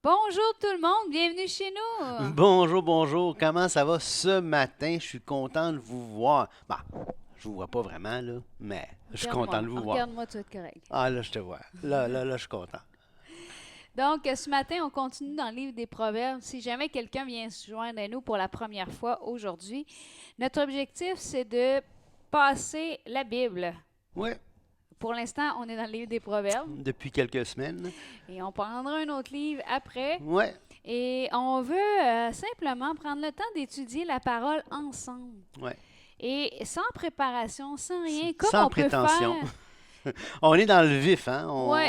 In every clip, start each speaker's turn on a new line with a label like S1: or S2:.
S1: Bonjour tout le monde, bienvenue chez nous.
S2: Bonjour, bonjour. Comment ça va ce matin? Je suis content de vous voir. Bah, je vous vois pas vraiment, là, mais je suis content
S1: Regarde-moi,
S2: de vous voir.
S1: regarde-moi, tu vas être correct.
S2: Ah, là, je te vois. Là, je suis content.
S1: Donc, ce matin, on continue dans le livre des Proverbes. Si jamais quelqu'un vient se joindre à nous pour la première fois aujourd'hui, notre objectif, c'est de passer la Bible.
S2: Oui,
S1: Pour l'instant, on est dans le livre des Proverbes
S2: depuis quelques semaines.
S1: et on prendra un autre livre après.
S2: Oui,
S1: Et on veut simplement prendre le temps d'étudier la parole ensemble.
S2: oui.
S1: Et sans préparation, sans rien, comme
S2: Sans
S1: on peut
S2: prétention.
S1: faire.
S2: On est dans le vif, hein?
S1: Ouais.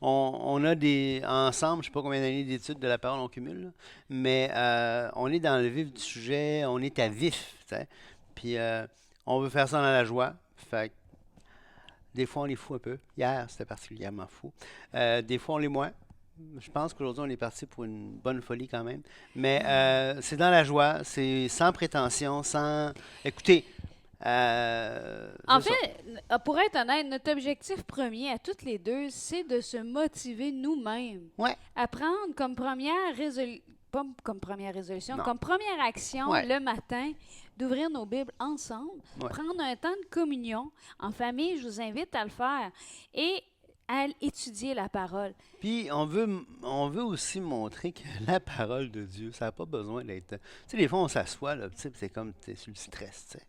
S2: On a des. Ensemble, je sais pas combien d'années d'études de la parole on cumule, là, mais on est dans le vif du sujet, on est à vif, tu sais. Puis on veut faire ça dans la joie. Fait que des fois, on les fout un peu. Hier, c'était particulièrement fou. Des fois, on les moins. Je pense qu'aujourd'hui, on est parti pour une bonne folie quand même. Mais c'est dans la joie, c'est sans prétention, sans. Écoutez,
S1: En
S2: c'est ça.
S1: fait, pour être honnête, notre objectif premier à toutes les deux, c'est de se motiver nous-mêmes
S2: Ouais,
S1: à prendre pas comme première résolution,
S2: non,
S1: comme première action
S2: ouais,
S1: le matin, d'ouvrir nos Bibles ensemble,
S2: ouais.
S1: prendre un temps de communion en famille, je vous invite à le faire, et à étudier la parole.
S2: Puis on veut aussi montrer que la parole de Dieu, ça n'a pas besoin d'être. Tu sais, des fois, on s'assoit, là, tu sais, puis c'est comme, tu es sur le stress, tu sais.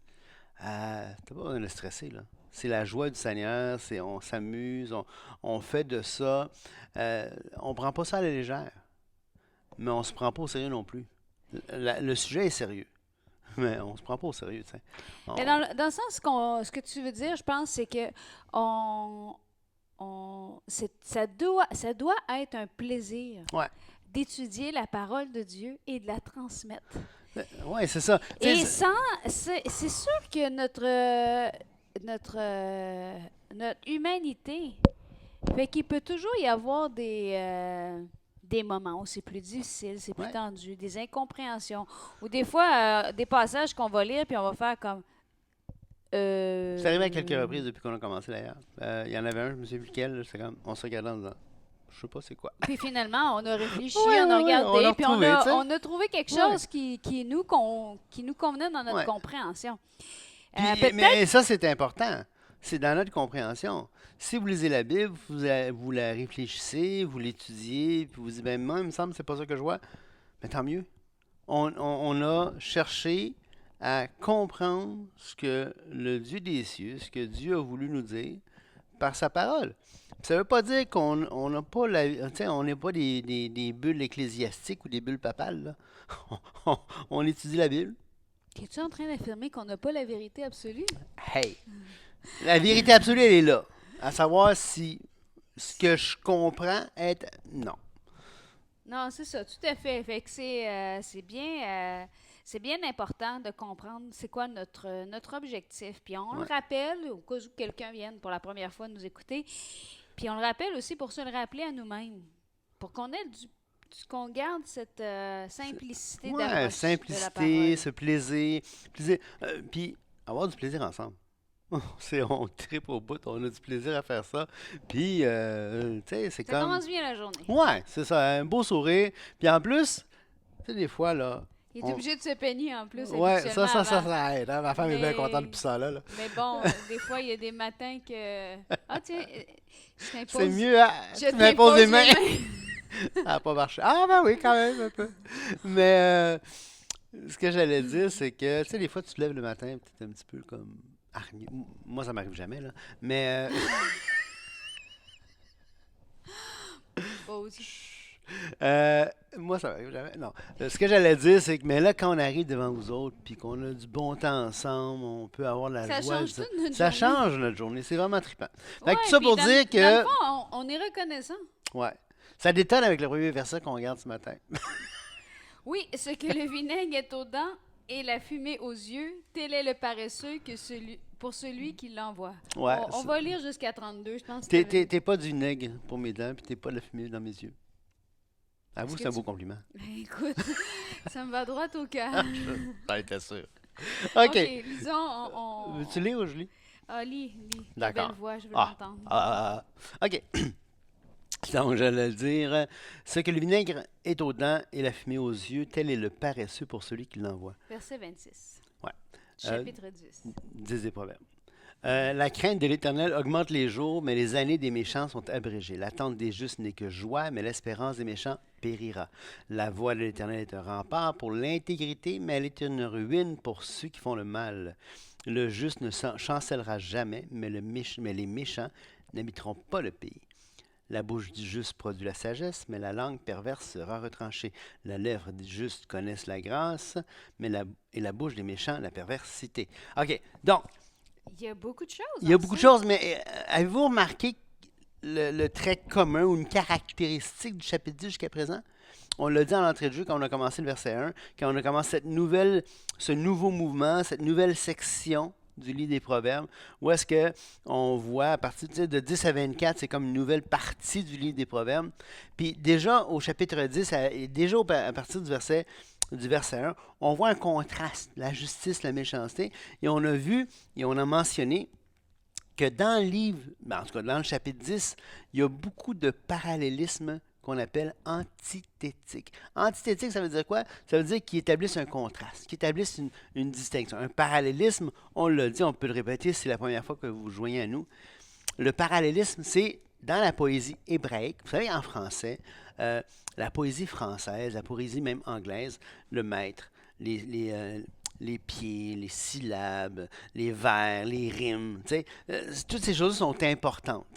S2: T'as pas besoin de stresser, là. C'est la joie du Seigneur, on s'amuse, on fait de ça. On prend pas ça à la légère, mais on se prend pas au sérieux non plus. Le sujet est sérieux, mais on se prend pas au sérieux, tu sais.
S1: Mais
S2: On-
S1: dans le sens ce que tu veux dire, je pense, c'est que on, ça doit être un plaisir
S2: ouais,
S1: d'étudier la parole de Dieu et de la transmettre.
S2: ouais, c'est ça. Tu sais,
S1: Et sans, c'est sûr que notre humanité fait qu'il peut toujours y avoir des moments où c'est plus difficile, c'est plus
S2: ouais.
S1: tendu, des incompréhensions, ou des fois des passages qu'on va lire puis on va faire comme
S2: C'est arrivé à quelques
S1: euh,
S2: reprises depuis qu'on a commencé d'ailleurs. Il y en avait un, je me souviens plus lequel, là, c'était comme, on se regardait en disant, je sais pas c'est quoi.
S1: puis finalement, on a réfléchi,
S2: Ouais,
S1: on a
S2: ouais, ouais, on l'a
S1: regardé, puis
S2: retrouvé, tu sais.
S1: on a trouvé quelque
S2: Ouais,
S1: chose qui nous convenait dans notre
S2: ouais.
S1: compréhension.
S2: Mais
S1: Peut-être,
S2: ça, c'est important. C'est dans notre compréhension. Si vous lisez la Bible, vous la réfléchissez, vous l'étudiez, puis vous dites, ben moi, il me semble que c'est pas ça que je vois. Mais tant mieux. On a cherché à comprendre ce que le Dieu des cieux, ce que Dieu a voulu nous dire par sa parole. Ça ne veut pas dire qu'on on n'a pas la, tu sais, on n'est pas des bulles ecclésiastiques ou des bulles papales, là. On, on étudie la Bible.
S1: es-tu en train d'affirmer qu'on n'a pas la vérité absolue?
S2: Hey! La vérité absolue, elle est là. À savoir si ce que je comprends est. Non.
S1: Non, c'est ça, tout à fait. Fait que c'est bien important de comprendre c'est quoi notre objectif. Puis on le
S2: Ouais.
S1: rappelle, au cas où quelqu'un vienne pour la première fois nous écouter, puis on le rappelle aussi pour se le rappeler à nous-mêmes, pour qu'on garde cette simplicité
S2: Ouais,
S1: d'approche de la
S2: simplicité,
S1: parole.
S2: ce plaisir. Plaisir puis avoir du plaisir ensemble. On tripe au bout, on a du plaisir à faire ça. Puis, tu sais, c'est
S1: Ça
S2: comme.
S1: commence bien la journée.
S2: Ouais, c'est ça, un beau sourire. Puis en plus, tu sais, des fois, là.
S1: Il est
S2: On...
S1: obligé de se peigner en plus
S2: Ouais,
S1: habituellement avant.
S2: ça aide, hein. Ma femme est bien contente
S1: Mais
S2: depuis ça, là.
S1: Mais bon, des fois, il y a des matins que. Ah, tiens, je
S2: C'est
S1: t'impose.
S2: mieux, hein?
S1: Je
S2: Tu m'imposes les
S1: t'impose
S2: mains.
S1: les mains.
S2: Ça n'a pas marché. Ah, ben oui, quand même, un peu. Mais ce que j'allais dire, c'est que, tu sais, des fois, tu te lèves le matin et tu es un petit peu comme hargné. Moi, ça m'arrive jamais, là. Mais
S1: Pause.
S2: euh, moi, ça m'arrive jamais. Non. Ce que j'allais dire, c'est que, mais là, quand on arrive devant vous autres, puis qu'on a du bon temps ensemble, on peut avoir de la
S1: Ça
S2: joie.
S1: change toute notre
S2: Ça
S1: journée.
S2: change notre journée. C'est vraiment trippant. Fait que tout
S1: Ouais,
S2: ça
S1: puis
S2: pour dire
S1: dans le
S2: que,
S1: fond, on est reconnaissant.
S2: ouais, ça détonne avec le premier verset qu'on regarde ce matin.
S1: Oui, ce que le vinaigre est aux dents et la fumée aux yeux, tel est le paresseux pour celui qui l'envoie.
S2: Ouais.
S1: On va lire jusqu'à 32, je pense que
S2: T'es pas du nègre pour mes dents, puis t'es pas de la fumée dans mes yeux.
S1: est-ce
S2: Avoue,
S1: que
S2: c'est un
S1: tu.
S2: beau compliment.
S1: Ben, écoute, ça me va droit au cœur.
S2: Ça était sûr.
S1: OK,
S2: OK.
S1: lisons,
S2: Veux-tu lire ou je lis?
S1: Ah, lis, ta belle
S2: D'accord.
S1: voix, je veux
S2: Ah.
S1: l'entendre.
S2: OK. Donc, j'allais dire, ce que le vinaigre est aux dents et la fumée aux yeux, tel est le paresseux pour celui qui l'envoie.
S1: Verset 26.
S2: Ouais. Euh,
S1: Chapitre 10.
S2: 10 des Proverbes. La crainte de l'Éternel augmente les jours, mais les années des méchants sont abrégées. L'attente des justes n'est que joie, mais l'espérance des méchants périra. La voie de l'Éternel est un rempart pour l'intégrité, mais elle est une ruine pour ceux qui font le mal. Le juste ne chancellera jamais, mais les méchants n'habiteront pas le pays. La bouche du juste produit la sagesse, mais la langue perverse sera retranchée. La lèvre des justes connaissent la grâce, et la bouche des méchants la perversité. OK, donc,
S1: Il y a beaucoup de choses
S2: il y a
S1: dans
S2: beaucoup de
S1: ça.
S2: choses, mais avez-vous remarqué le trait commun ou une caractéristique du chapitre 10 jusqu'à présent? On l'a dit en entrée de jeu quand on a commencé le verset 1, quand on a commencé ce nouveau mouvement, cette nouvelle section du livre des Proverbes, où est-ce que on voit à partir de 10 à 24, c'est comme une nouvelle partie du livre des Proverbes. Puis déjà au chapitre 10, déjà à partir du verset 1, on voit un contraste, la justice, la méchanceté, et on a vu et on a mentionné que dans le livre, en tout cas dans le chapitre 10, il y a beaucoup de parallélismes qu'on appelle antithétiques. Antithétique, ça veut dire quoi? Ça veut dire qu'ils établissent un contraste, qu'ils établissent une distinction. Un parallélisme, on l'a dit, on peut le répéter, c'est la première fois que vous vous joignez à nous. Le parallélisme, c'est dans la poésie hébraïque, vous savez, en français, la poésie française, la poésie même anglaise, le maître, les pieds, les syllabes, les vers, les rimes, toutes ces choses sont importantes.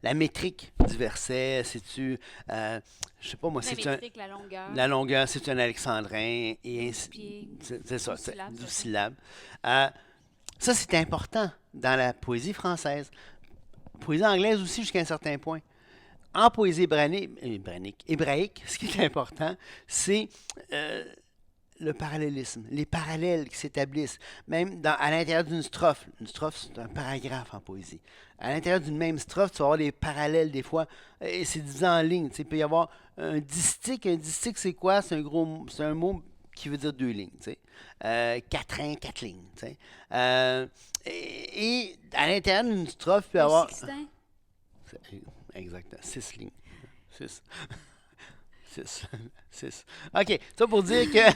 S2: La métrique du verset, c'est-tu, je sais pas moi,
S1: La
S2: c'est
S1: métrique, la longueur,
S2: la longueur, c'est un alexandrin, et
S1: 12
S2: ainsi,
S1: pieds,
S2: c'est ça,
S1: 12 syllabes,
S2: 12
S1: c'est ça.
S2: syllabes. Euh, Ça, c'est important dans la poésie française. Poésie anglaise aussi jusqu'à un certain point. En poésie hébraïque, ce qui est important, c'est euh, le parallélisme, les parallèles qui s'établissent. Même à l'intérieur d'une strophe. Une strophe, c'est un paragraphe en poésie. À l'intérieur d'une même strophe, tu vas avoir des parallèles des fois, et c'est dit en ligne. Il peut y avoir un distique. Un distique, c'est quoi? C'est un mot qui veut dire deux lignes. Quatrain, quatre lignes. Et à l'intérieur d'une strophe, il peut y
S1: Un
S2: avoir...
S1: sixtin.
S2: Exactement, six lignes. Six. Six. Six. OK, ça pour dire que...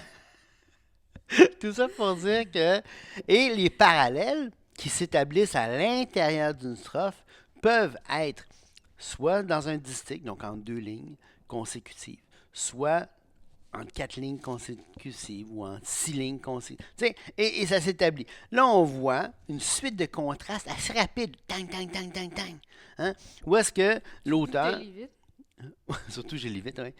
S2: Tout ça pour dire que... Et les parallèles qui s'établissent à l'intérieur d'une strophe peuvent être soit dans un distique, donc en deux lignes consécutives, soit en quatre lignes consécutives ou en six lignes consécutives. Et ça s'établit. Là, on voit une suite de contrastes assez rapides. Tang, tang, tang, tang, tang. Hein? Où est-ce que l'auteur... Surtout, je lis vite, oui.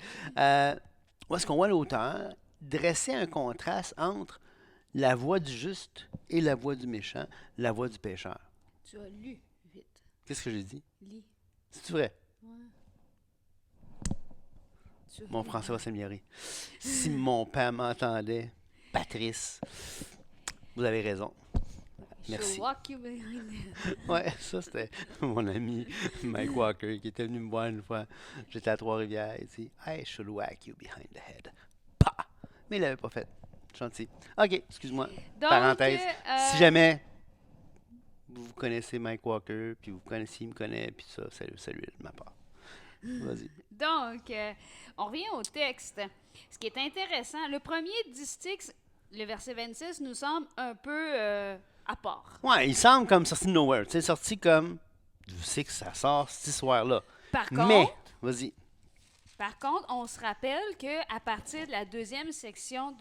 S2: Où est-ce qu'on voit l'auteur dresser un contraste entre la voix du juste et la voix du méchant, la voix du pécheur.
S1: Tu as lu vite.
S2: Qu'est-ce que j'ai dit?
S1: Lis.
S2: C'est vrai?
S1: Ouais.
S2: Mon français va s'améliorer. Si mon père m'entendait, Patrice, vous avez raison. Merci.
S1: Walk you behind the...
S2: Ouais, ça c'était mon ami Mike Walker qui était venu me voir une fois. J'étais à Trois-Rivières. Il dit I should whack you behind the head. Pah! Mais il l'avait pas fait. Gentil. OK, excuse-moi.
S1: Donc,
S2: Parenthèse. Si jamais vous connaissez Mike Walker, puis vous connaissez, il me connaît, puis ça, salut de ma part. Vas-y.
S1: Donc, on revient au texte. Ce qui est intéressant, le premier distique, le verset 26, nous semble un peu à part.
S2: Ouais, il semble comme sorti de nowhere. Tu sais, sorti comme. Je sais que ça sort ce soir-là.
S1: Par
S2: Mais,
S1: contre,
S2: vas-y.
S1: Par contre, on se rappelle qu'à partir de la deuxième section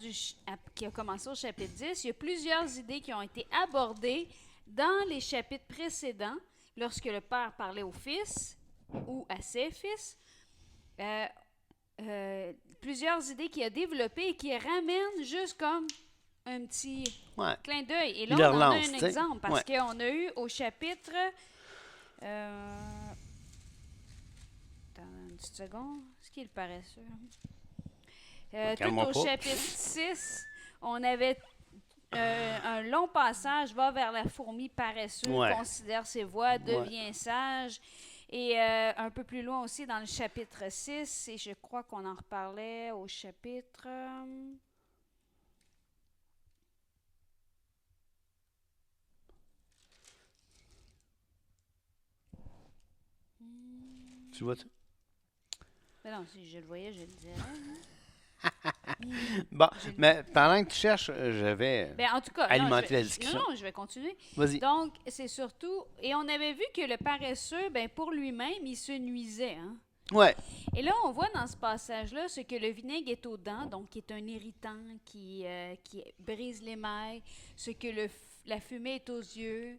S1: qui a commencé au chapitre 10, il y a plusieurs idées qui ont été abordées dans les chapitres précédents, lorsque le père parlait au fils ou à ses fils. Plusieurs idées qu'il a développées et qui ramènent juste comme un petit clin d'œil. Et là, on en a un exemple, parce qu'on a eu au chapitre... Attends une petite seconde. Ce qui est le paresseux. Tout au chapitre 6, on avait un long passage, va vers la fourmi paresseuse, considère ses voies, devient sage. Et un peu plus loin aussi, dans le chapitre 6, et je crois qu'on en reparlait au chapitre...
S2: Tu vois ça?
S1: Mais non, si je le voyais, je le dirais.
S2: Bon, mais pendant que tu cherches, je vais
S1: Ben, en tout cas,
S2: alimenter la discussion.
S1: Non, je vais continuer.
S2: Vas-y.
S1: Donc, c'est surtout... Et on avait vu que le paresseux, ben, pour lui-même, il se nuisait. Hein?
S2: Ouais.
S1: Et là, on voit dans ce passage-là ce que le vinaigre est aux dents, donc qui est un irritant, qui brise l'émail, ce que la fumée est aux yeux.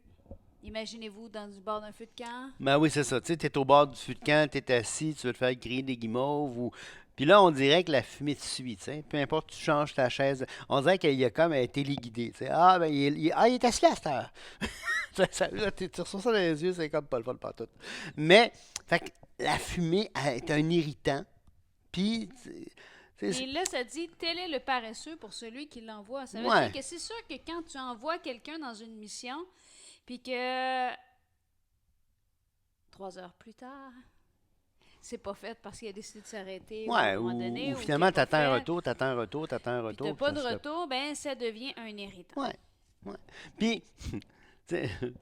S1: Imaginez-vous dans du bord d'un feu de camp.
S2: Ben oui, c'est ça. Tu sais, t'es au bord du feu de camp, t'es assis, tu veux te faire griller des guimauves ou... Puis là, on dirait que la fumée te suit, tu sais. Peu importe, tu changes ta chaise. On dirait qu'il a comme été téléguidé, tu sais. Ah, ben, il est assis à cette heure. Là, tu reçois ça dans les yeux, c'est comme pas le fun partout. Mais, fait que la fumée est un irritant. Puis,
S1: Et là, ça dit, tel est le paresseux pour celui qui l'envoie. Ça veut
S2: ouais.
S1: dire que c'est sûr que quand tu envoies quelqu'un dans une mission, puis que 3 heures plus tard, c'est pas fait parce qu'il a décidé de s'arrêter
S2: ouais,
S1: à un moment donné.
S2: Ou finalement, t'attends un retour.
S1: Puis t'as pas de retour, ben ça devient un irritant.
S2: Ouais, ouais. Puis,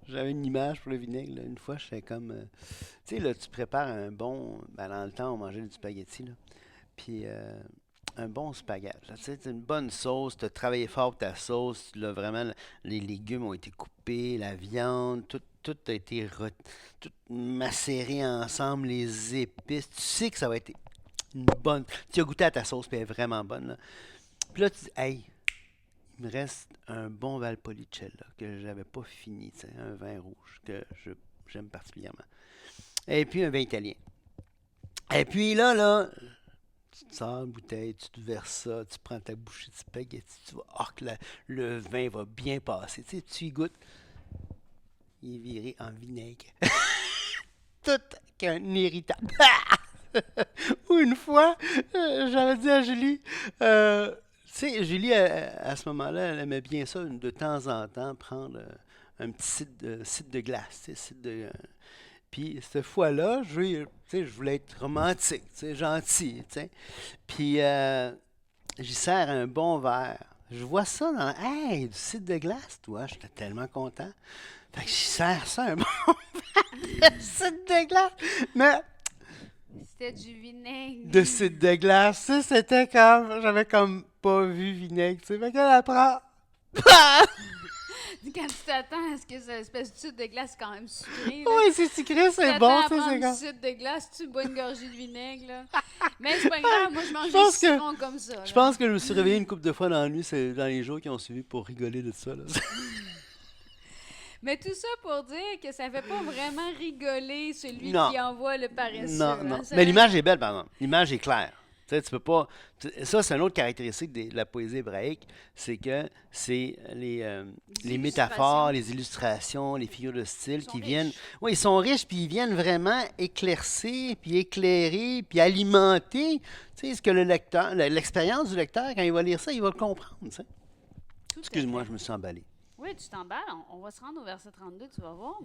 S2: j'avais une image pour le vinaigre. Là. Une fois, je fais comme... tu sais, là, tu prépares un bon... Ben, dans le temps, on mangeait du spaghetti, là. Puis, un bon spaghetti. Tu sais, une bonne sauce. Tu as travaillé fort pour ta sauce. Là, vraiment, les légumes ont été coupés, la viande, tout a été tout macéré ensemble, les épices. Tu sais que ça va être une bonne... Tu as goûté à ta sauce, puis elle est vraiment bonne, là. Puis là, tu dis, hey, il me reste un bon Valpolicella que je n'avais pas fini, tu sais, un vin rouge que j'aime particulièrement. Et puis un vin italien. Et puis là, tu te sors une bouteille, tu te verses ça, tu prends ta bouchée de spaghetti, tu vois, oh, que le vin va bien passer. Tu sais, tu y goûtes, il est viré en vinaigre. Tout qu'un irritant. Ou une fois, j'avais dit à Julie, tu sais, Julie, à ce moment-là, elle aimait bien ça, de temps en temps, prendre un petit site de glace, tu sais, puis cette fois-là, je voulais être romantique, tu sais, gentil, tu sais. Puis j'y sers un bon verre. Je vois ça dans... Hey, du cidre de glace, toi, j'étais tellement content. Fait que j'y sers ça un bon verre de cidre de glace. Mais...
S1: C'était du vinaigre.
S2: De cidre de glace, ça, c'était comme... J'avais comme pas vu vinaigre, tu sais. Fait qu'elle apprend...
S1: Quand tu t'attends à ce que cette espèce de sucre de glace quand même sucré.
S2: Oui, c'est sucré, c'est bon.
S1: Tu prends du sucre de glace, tu bois une gorgée de vinaigre. Là. Mais c'est pas grave, moi je mange des citrons comme ça. Là.
S2: Je pense que je me suis réveillé une couple de fois dans la nuit, c'est dans les jours qui ont suivi pour rigoler de ça. Là.
S1: Mais tout ça pour dire que ça fait pas vraiment rigoler celui
S2: non.
S1: qui envoie le paresseux.
S2: Non.
S1: Hein,
S2: mais l'image est belle, par exemple. L'image est claire. Tu peux pas. Ça, c'est une autre caractéristique de la poésie hébraïque, c'est que c'est les métaphores, les illustrations, les figures de style qui viennent. Oui, ils sont riches, puis ils viennent vraiment éclaircir, puis éclairer, puis alimenter. Tu sais, ce que le lecteur, l'expérience du lecteur, quand il va lire ça, il va le comprendre. Tu sais. Excuse-moi, je me suis emballé.
S1: Oui, tu t'emballes. On va se rendre au verset 32, tu vas voir.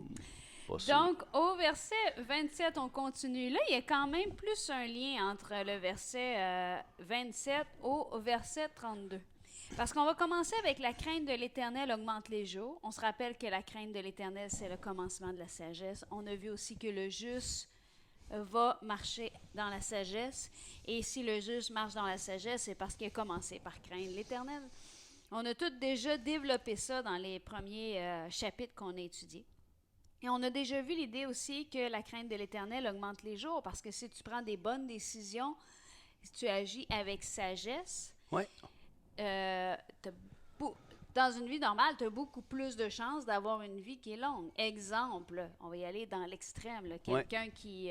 S2: Pas
S1: Donc, au verset 27, on continue. Là, il y a quand même plus un lien entre le verset 27 au verset 32. Parce qu'on va commencer avec la crainte de l'Éternel augmente les jours. On se rappelle que la crainte de l'Éternel, c'est le commencement de la sagesse. On a vu aussi que le juste va marcher dans la sagesse. Et si le juste marche dans la sagesse, c'est parce qu'il a commencé par craindre l'Éternel. On a tous déjà développé ça dans les premiers chapitres qu'on a étudiés. Et on a déjà vu l'idée aussi que la crainte de l'Éternel augmente les jours parce que si tu prends des bonnes décisions, si tu agis avec sagesse,
S2: ouais.
S1: Dans une vie normale, tu as beaucoup plus de chances d'avoir une vie qui est longue. Exemple, on va y aller dans l'extrême, là, quelqu'un qui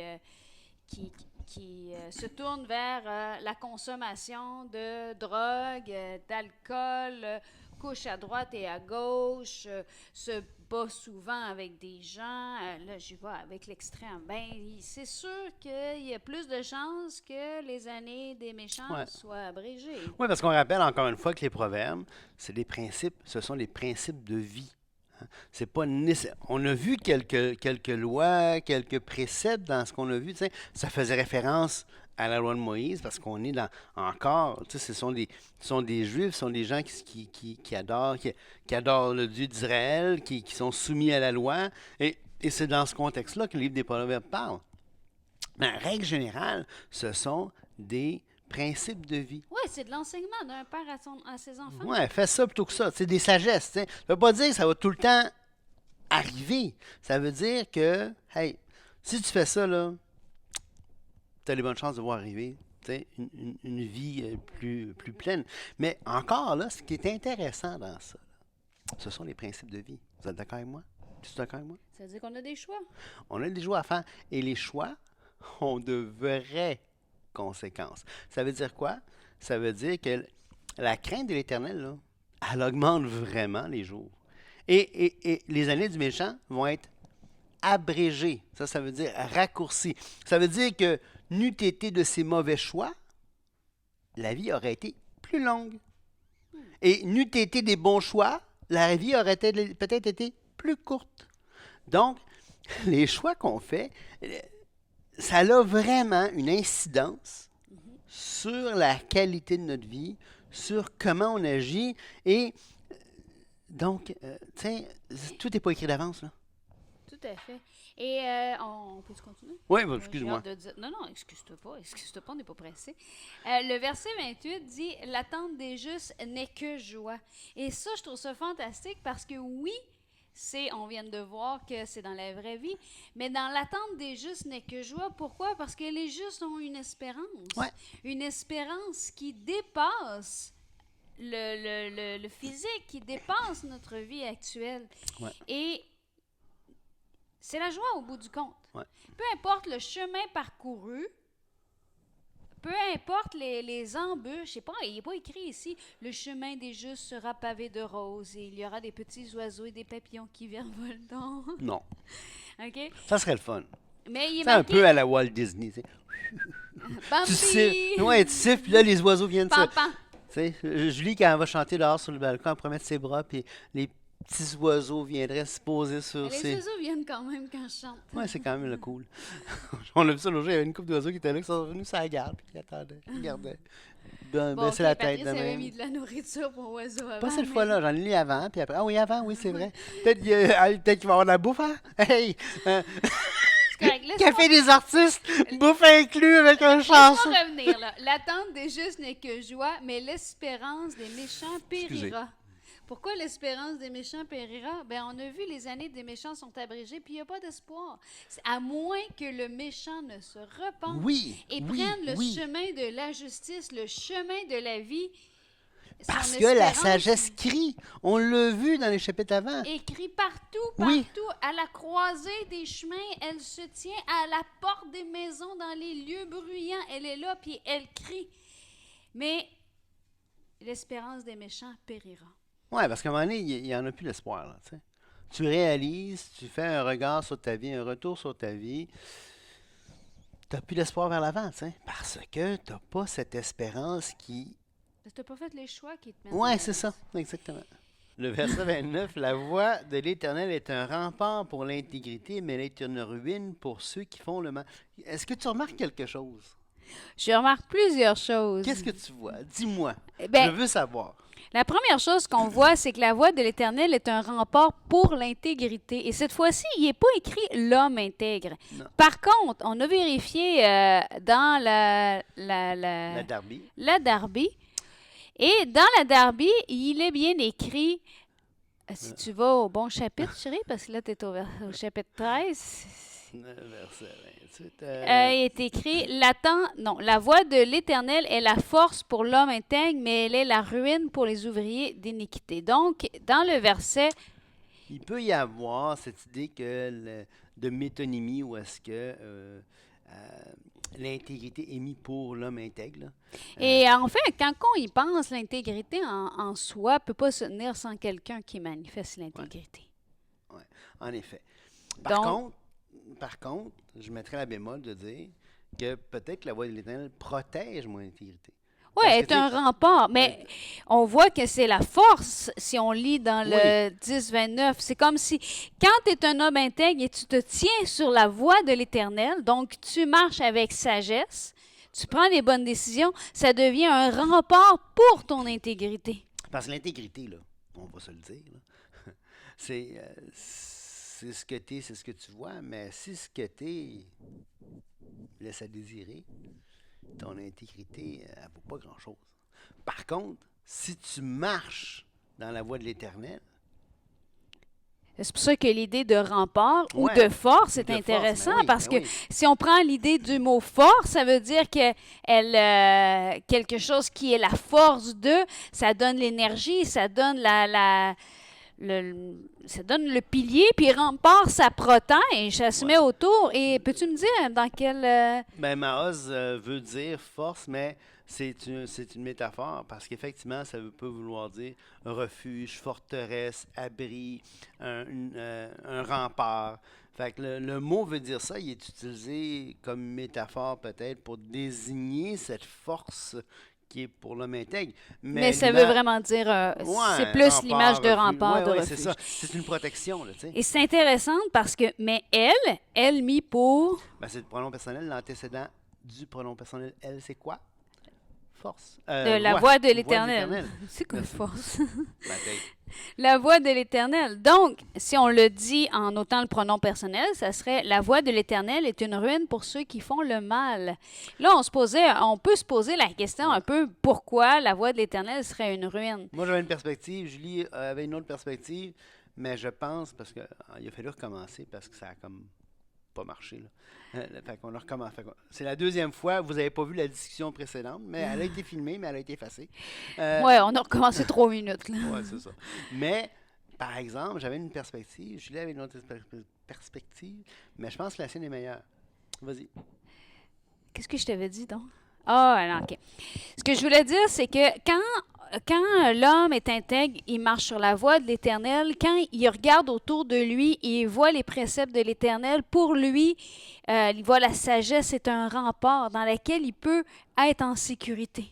S1: se tourne vers la consommation de drogue, d'alcool, couche à droite et à gauche, se bat souvent avec des gens, là j'y vais avec l'extrême. Ben, c'est sûr qu'il y a plus de chances que les années des méchants soient abrégées.
S2: Oui, parce qu'on rappelle encore une fois que les proverbes, c'est des principes, ce sont des principes de vie. C'est pas on a vu quelques lois, quelques préceptes dans ce qu'on a vu. Ça faisait référence à la loi de Moïse parce qu'on est encore, ce sont des Juifs, ce sont des gens qui adorent le Dieu d'Israël, qui sont soumis à la loi. Et c'est dans ce contexte-là que le livre des Proverbes parle. Mais en règle générale, ce sont des principes de vie.
S1: Oui, c'est de l'enseignement d'un père à ses enfants.
S2: Oui, fais ça plutôt que ça. C'est des sagesses. Ça ne veut pas dire que ça va tout le temps arriver. Ça veut dire que, hey, si tu fais ça, là, tu as les bonnes chances de voir arriver une vie plus pleine. Mais encore là, ce qui est intéressant dans ça, là, ce sont les principes de vie. Vous êtes d'accord avec moi? Tu es d'accord avec moi?
S1: Ça veut dire qu'on a des choix.
S2: On a des choix à faire. Et les choix ont de vraies conséquences. Ça veut dire quoi? Ça veut dire que la crainte de l'Éternel, là, elle augmente vraiment les jours. Et les années du méchant vont être abrégées. Ça veut dire raccourcies. Ça veut dire que n'eût été de ces mauvais choix, la vie aurait été plus longue. Et n'eût été des bons choix, la vie aurait peut-être été plus courte. Donc, les choix qu'on fait, ça a vraiment une incidence sur la qualité de notre vie, sur comment on agit. Et donc, tu sais, tout n'est pas écrit d'avance, là.
S1: Tout à fait. Et on peut continuer?
S2: Oui, excuse-moi.
S1: Non, excuse-toi pas, on n'est pas pressé. Le verset 28 dit « L'attente des justes n'est que joie ». Et ça, je trouve ça fantastique parce que oui, on vient de voir que c'est dans la vraie vie, mais dans l'attente des justes n'est que joie. Pourquoi? Parce que les justes ont une espérance.
S2: Ouais.
S1: Une espérance qui dépasse le physique, qui dépasse notre vie actuelle.
S2: Ouais.
S1: Et c'est la joie au bout du compte.
S2: Ouais.
S1: Peu importe le chemin parcouru, peu importe les embûches, il n'est pas écrit ici, le chemin des justes sera pavé de roses et il y aura des petits oiseaux et des papillons qui virevoltent.
S2: Non.
S1: OK?
S2: Ça serait le fun.
S1: Mais il est
S2: C'est un
S1: marqué...
S2: peu à la Walt Disney. Tu sais.
S1: Bambi!
S2: Tu siffles, ouais, tu siffles, puis là, les oiseaux viennent.
S1: Pampan!
S2: Tu sais, Julie, quand elle va chanter dehors sur le balcon, elle pourrait mettre ses bras, puis les petits oiseaux viendraient se poser sur
S1: Les oiseaux viennent quand même quand je chante.
S2: Oui, c'est quand même le cool. On a vu ça l'autre jour, il y avait une couple d'oiseaux qui étaient là, qui sont venus sur la garde, puis qui attendaient, qui regardaient. Baisser la tête
S1: Patrice avait mis de la nourriture pour oiseaux avant.
S2: Pas cette fois-là, j'en ai lu avant, puis après. Ah oui, avant, oui, c'est vrai. Peut-être qu'il va y avoir de la bouffe, hein? Hey! Café des artistes, bouffe inclus avec un chanson.
S1: Laisse-moi revenir, là. L'attente des justes n'est que joie, mais l'espérance des méchants périra.
S2: Excusez.
S1: Pourquoi l'espérance des méchants périra? Bien, on a vu les années des méchants sont abrégées, puis il n'y a pas d'espoir. À moins que le méchant ne se repente et prenne le chemin de la justice, le chemin de la vie.
S2: Parce que la sagesse crie. On l'a vu dans les chapitres avant.
S1: Écrit partout, à la croisée des chemins, elle se tient à la porte des maisons, dans les lieux bruyants. Elle est là, puis elle crie. Mais l'espérance des méchants périra.
S2: Oui, parce qu'à un moment donné, il n'y en a plus d'espoir. Là, tu réalises, tu fais un regard sur ta vie, un retour sur ta vie. Tu n'as plus d'espoir vers l'avant, parce que tu n'as pas cette espérance qui...
S1: Parce que tu n'as pas fait les choix qui te mènent.
S2: Oui, c'est ça, exactement. Le verset 29, « La voie de l'Éternel est un rempart pour l'intégrité, mais elle est une ruine pour ceux qui font le mal. » Est-ce que tu remarques quelque chose?
S1: Je remarque plusieurs choses.
S2: Qu'est-ce que tu vois? Dis-moi.
S1: Je
S2: veux savoir.
S1: La première chose qu'on voit, c'est que la voie de l'Éternel est un rempart pour l'intégrité. Et cette fois-ci, il n'est pas écrit « l'homme intègre ». Par contre, on a vérifié dans la Darby. Et dans la Darby, il est bien écrit, si tu vas au bon chapitre, chérie, parce que là, tu es au chapitre 13.
S2: Verset 28.
S1: Il est écrit, la voie de l'Éternel est la force pour l'homme intègre, mais elle est la ruine pour les ouvriers d'iniquité. Donc, dans le verset...
S2: Il peut y avoir cette idée de métonymie où est-ce que l'intégrité est mise pour l'homme intègre. Là.
S1: Et en fait, quand on y pense, l'intégrité en soi ne peut pas se tenir sans quelqu'un qui manifeste l'intégrité.
S2: Oui, en effet. Par contre, je mettrais la bémol de dire que peut-être que la voie de l'Éternel protège mon intégrité.
S1: Oui, elle est un rempart, mais on voit que c'est la force, si on lit dans le 10-29. C'est comme si, quand tu es un homme intègre et tu te tiens sur la voie de l'Éternel, donc tu marches avec sagesse, tu prends les bonnes décisions, ça devient un rempart pour ton intégrité.
S2: Parce que l'intégrité, là, on va se le dire, là, c'est ce que t'es, c'est ce que tu vois, mais si ce que t'es laisse à désirer, ton intégrité, elle vaut pas grand-chose. Par contre, si tu marches dans la voie de l'Éternel,
S1: C'est pour ça que l'idée de rempart ou
S2: ouais,
S1: de force est
S2: de force,
S1: intéressant
S2: ben oui,
S1: parce
S2: ben
S1: que
S2: oui.
S1: si on prend l'idée du mot force, ça veut dire que quelque chose qui est la force de, ça donne l'énergie, ça donne ça donne le pilier, puis rempart, ça protège, ça se
S2: Ouais.
S1: met autour. Et peux-tu me dire dans quel...
S2: Ben, Maoz veut dire force, mais c'est une métaphore parce qu'effectivement, peut vouloir dire refuge, forteresse, abri, un rempart. Fait que le mot veut dire ça, il est utilisé comme métaphore peut-être pour désigner cette force qui est pour l'homme intègre.
S1: Mais
S2: Mais
S1: ça veut
S2: l'image,
S1: vraiment dire, c'est
S2: ouais,
S1: plus l'image
S2: rempart,
S1: de
S2: refuge,
S1: rempart,
S2: ouais,
S1: de
S2: ouais, c'est
S1: refuge.
S2: ça. C'est une protection, là, tu sais.
S1: Et c'est intéressant parce que, mais elle mis pour...
S2: Ben, c'est le pronom personnel, l'antécédent du pronom personnel, elle, c'est quoi? Force.
S1: De la
S2: Voix.
S1: voix de
S2: Voix de
S1: l'Éternel.
S2: l'Éternel.
S1: C'est quoi
S2: Merci.
S1: force?
S2: Ben,
S1: La voix de l'Éternel. Donc, si on le dit en notant le pronom personnel, ça serait la voix de l'Éternel est une ruine pour ceux qui font le mal. Là, on peut se poser la question
S2: ouais.
S1: un peu pourquoi la voix de l'Éternel serait une ruine.
S2: Moi, j'avais une perspective. Julie avait une autre perspective. Mais je pense, parce qu'il a fallu recommencer, parce que ça a comme pas marché. Là. Fait qu'on a recommencé. C'est la deuxième fois. Vous n'avez pas vu la discussion précédente, mais elle a été filmée, mais elle a été effacée.
S1: Ouais, on a recommencé 3 minutes. Là.
S2: Ouais, c'est ça. Mais, par exemple, j'avais une perspective. Julie avait une autre perspective, mais je pense que la sienne est meilleure. Vas-y.
S1: Qu'est-ce que je t'avais dit donc? Ah, non, OK. Ce que je voulais dire, c'est que quand l'homme est intègre, il marche sur la voie de l'Éternel. Quand il regarde autour de lui et il voit les préceptes de l'Éternel, pour lui, il voit la sagesse, c'est un rempart dans lequel il peut être en sécurité.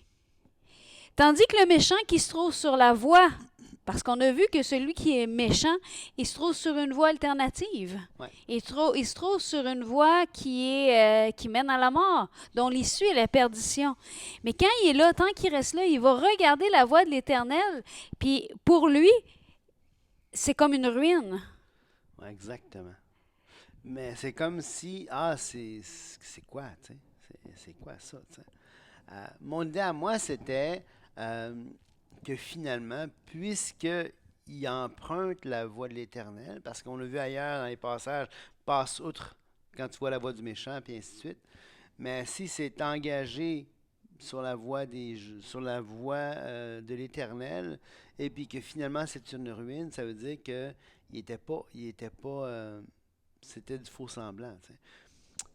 S1: Tandis que le méchant qui se trouve sur la voie, parce qu'on a vu que celui qui est méchant, il se trouve sur une voie alternative.
S2: Ouais.
S1: Il se trouve sur une voie qui mène à la mort, dont l'issue est la perdition. Mais quand il est là, tant qu'il reste là, il va regarder la voie de l'Éternel. Puis pour lui, c'est comme une ruine.
S2: Ouais, exactement. Mais c'est comme si, c'est quoi, tu sais? C'est quoi ça, tu sais? Mon idée à moi, c'était que finalement, puisqu'il emprunte la voie de l'Éternel, parce qu'on l'a vu ailleurs dans les passages, passe outre quand tu vois la voie du méchant, puis ainsi de suite. Mais si c'est engagé sur la voie de l'Éternel, et puis que finalement c'est une ruine, ça veut dire que c'était du faux semblant, tu sais.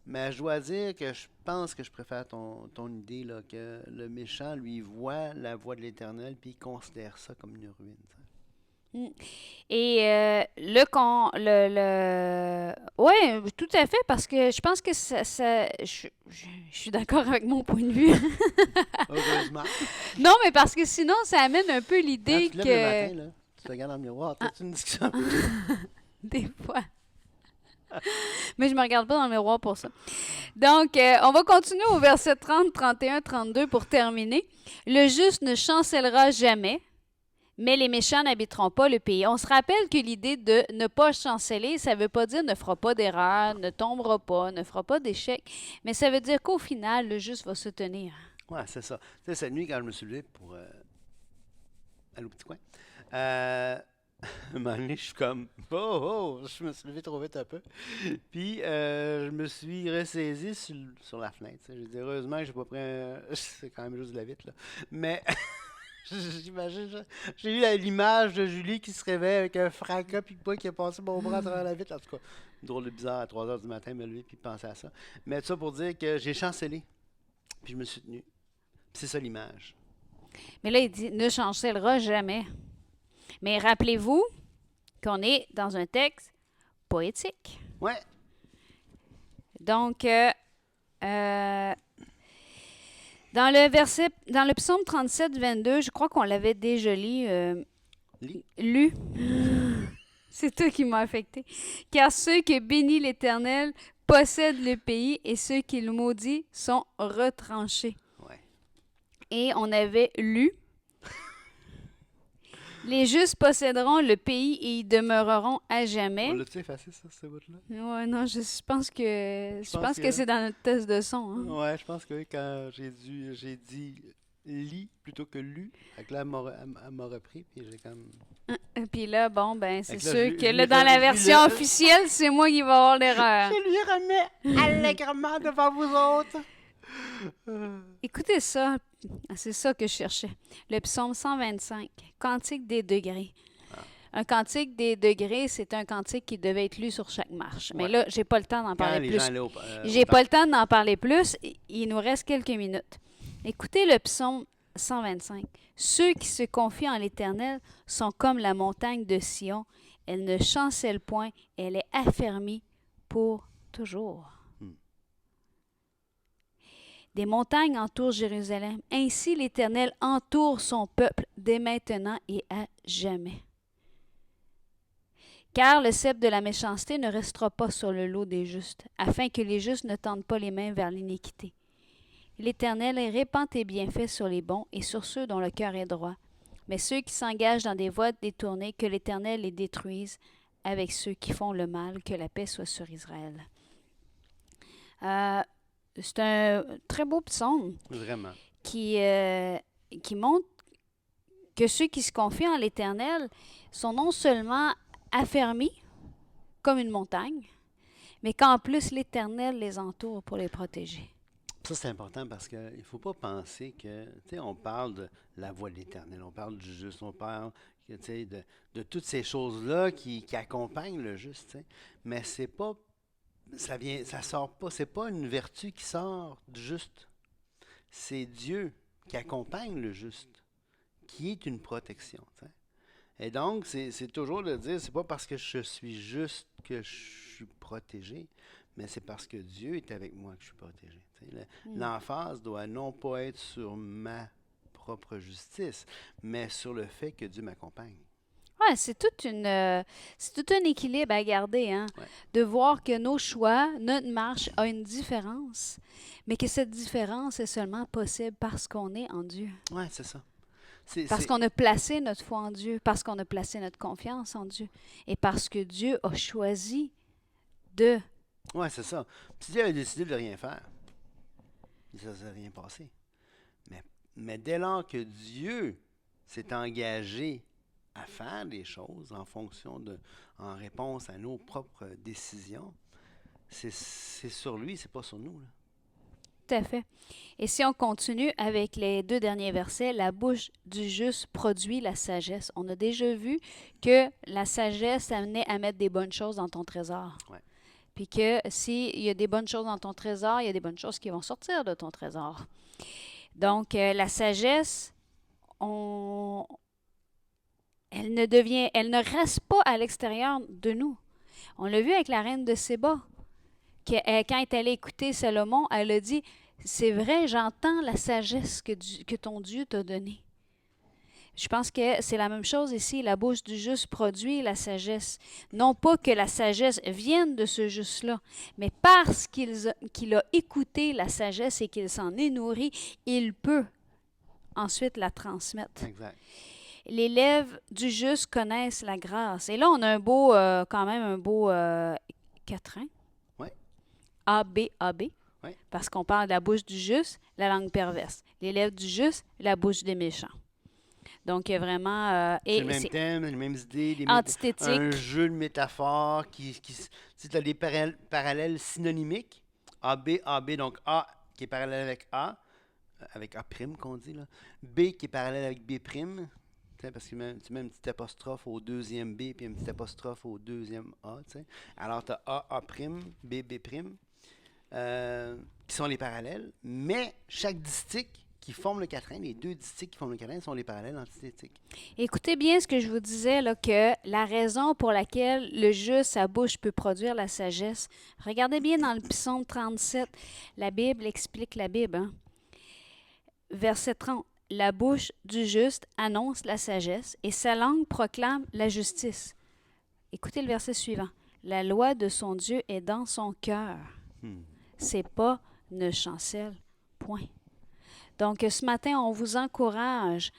S2: Mais je dois dire que je pense que je préfère ton idée, là, que le méchant, lui, voit la voie de l'Éternel, puis il considère ça comme une ruine, tu sais.
S1: Et ouais, tout à fait, parce que je pense que je suis d'accord avec mon point de vue.
S2: Heureusement.
S1: Non, mais parce que sinon, ça amène un peu
S2: Quand
S1: l'idée
S2: tu te lèves
S1: que...
S2: le matin, là, tu te regardes dans le miroir, tu as une discussion.
S1: Des fois. Mais je me regarde pas dans le miroir pour ça. Donc, on va continuer au verset 30, 31, 32 pour terminer. Le juste ne chancellera jamais, mais les méchants n'habiteront pas le pays. On se rappelle que l'idée de ne pas chanceller, ça ne veut pas dire ne fera pas d'erreur, ne tombera pas, ne fera pas d'échec, mais ça veut dire qu'au final, le juste va se tenir.
S2: Ouais, c'est ça. Tu sais, cette nuit, quand je me suis levé pour aller au petit coin, un moment donné, je suis comme, je me suis levé trop vite un peu. Puis, je me suis ressaisi sur la fenêtre. Tu sais. Je dis, heureusement que j'ai pas pris c'est quand même juste de la vitre, là. Mais, j'imagine, j'ai eu l'image de Julie qui se réveille avec un fracas, puis qui a passé mon bras à travers la vitre. En tout cas, drôle de bizarre à 3 heures du matin, me lever, puis penser à ça. Mais tout ça pour dire que j'ai chancellé, puis je me suis tenu. Puis c'est ça l'image.
S1: Mais là, il dit ne chancellera jamais. Mais rappelez-vous qu'on est dans un texte poétique.
S2: Ouais.
S1: Donc, dans le psaume 37, 22, je crois qu'on l'avait déjà lu. C'est toi qui m'as affecté. Car ceux qui bénissent l'Éternel possèdent le pays et ceux qui le maudissent sont retranchés.
S2: Ouais.
S1: Et on avait lu Les justes posséderont le pays et y demeureront à jamais.
S2: On l'a-tu effacé, ça, ce bout-là?
S1: Ouais, non, je pense que c'est dans notre test de son. Hein.
S2: Ouais, je pense que oui, quand j'ai dit lit plutôt que lu, fait que là, elle m'a repris, puis j'ai comme...
S1: Et puis là, bon, ben, c'est
S2: Fait que là,
S1: sûr
S2: je
S1: que
S2: lui
S1: là,
S2: ai
S1: dans
S2: fait-
S1: la
S2: je lui
S1: version
S2: ai-
S1: officielle, c'est moi qui vais avoir l'erreur.
S2: Je lui remets allègrement devant vous autres.
S1: Écoutez ça, c'est ça que je cherchais. Le psaume 125, Cantique des degrés. Un cantique des degrés, c'est un cantique qui devait être lu sur chaque marche. Mais
S2: Ouais.
S1: là, j'ai pas le temps d'en
S2: Quand
S1: parler
S2: les
S1: plus.
S2: gens allaient au
S1: J'ai
S2: temple.
S1: pas le temps d'en parler plus. Il nous reste quelques minutes. Écoutez le psaume 125. Ceux qui se confient en l'Éternel sont comme la montagne de Sion. Elle ne chancelle point. Elle est affermie pour toujours. Des montagnes entourent Jérusalem. Ainsi l'Éternel entoure son peuple dès maintenant et à jamais. Car le sceptre de la méchanceté ne restera pas sur le lot des justes, afin que les justes ne tendent pas les mains vers l'iniquité. L'Éternel répand tes bienfaits sur les bons et sur ceux dont le cœur est droit. Mais ceux qui s'engagent dans des voies détournées, que l'Éternel les détruise avec ceux qui font le mal, que la paix soit sur Israël. C'est un très beau psaume
S2: Vraiment.
S1: qui montre que ceux qui se confient en l'Éternel sont non seulement affermis comme une montagne, mais qu'en plus l'Éternel les entoure pour les protéger.
S2: Ça, c'est important parce qu'il ne faut pas penser que, tu sais, on parle de la voie de l'Éternel, on parle du juste, on parle, tu sais, de toutes ces choses-là qui accompagnent le juste, tu sais. Mais c'est pas, ça sort pas, c'est pas une vertu qui sort du juste. C'est Dieu qui accompagne le juste, qui est une protection, tu sais. Et donc, c'est toujours de dire, c'est pas parce que je suis juste que je suis protégé, mais c'est parce que Dieu est avec moi que je suis protégé. L'emphase doit non pas être sur ma propre justice, mais sur le fait que Dieu m'accompagne.
S1: Ouais, c'est tout un équilibre à garder, hein?
S2: Ouais.
S1: De voir que nos choix, notre marche a une différence, mais que cette différence est seulement possible parce qu'on est en Dieu.
S2: Oui, c'est ça.
S1: Parce qu'on a placé notre foi en Dieu, parce qu'on a placé notre confiance en Dieu, et parce que Dieu a choisi de...
S2: Oui, c'est ça. Si Dieu avait décidé de rien faire, ça ne s'est rien passé. Mais dès lors que Dieu s'est engagé à faire des choses en réponse à nos propres décisions, c'est sur lui, c'est pas sur nous. Là.
S1: Tout à fait. Et si on continue avec les 2 derniers versets, la bouche du juste produit la sagesse. On a déjà vu que la sagesse amenait à mettre des bonnes choses dans ton trésor.
S2: Ouais.
S1: Puis que s'il y a des bonnes choses dans ton trésor, il y a des bonnes choses qui vont sortir de ton trésor. Donc, la sagesse, elle ne reste pas à l'extérieur de nous. On l'a vu avec la reine de Séba. Quand elle est allée écouter Salomon, elle a dit, c'est vrai, j'entends la sagesse que ton Dieu t'a donnée. Je pense que c'est la même chose ici. La bouche du juste produit la sagesse. Non pas que la sagesse vienne de ce juste-là, mais parce qu'il a écouté la sagesse et qu'il s'en est nourri, il peut ensuite la transmettre.
S2: Exact.
S1: Les lèvres du juste connaissent la grâce. Et là, on a quand même un beau quatrain.
S2: Oui.
S1: A, B, A, B.
S2: Oui.
S1: Parce qu'on parle de la bouche du juste, la langue perverse. Les lèvres du juste, la bouche des méchants. Donc, il y a vraiment...
S2: c'est le même thème, les mêmes idées,
S1: antithétique.
S2: Un jeu de métaphores tu as des parallèles synonymiques. A, B, donc A qui est parallèle avec A qu'on dit, là. B qui est parallèle avec B', parce que tu mets une petite apostrophe au deuxième B puis une petite apostrophe au deuxième A. T'sais. Alors, tu as A', B', qui sont les parallèles, mais chaque distique qui forme le quatrain, les 2 distiques qui forment le quatrain sont les parallèles antithétiques.
S1: Écoutez bien ce que je vous disais, là, que la raison pour laquelle le juste, sa bouche, peut produire la sagesse. Regardez bien dans le psaume 37, la Bible explique la Bible. Hein? Verset 30. La bouche du juste annonce la sagesse et sa langue proclame la justice. Écoutez le verset suivant. La loi de son Dieu est dans son cœur. Ses pas ne chancellent point. Donc, ce matin, on vous encourage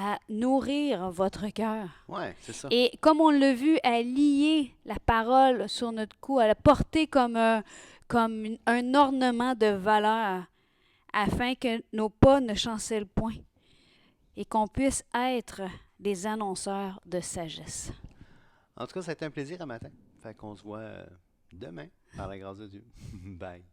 S1: à nourrir votre cœur.
S2: Oui, c'est ça.
S1: Et comme on l'a vu, à lier la parole sur notre cou, à la porter comme un ornement de valeur, afin que nos pas ne chancellent point et qu'on puisse être des annonceurs de sagesse.
S2: En tout cas, ça a été un plaisir un matin. Fait qu'on se voit demain, par la grâce de Dieu. Bye.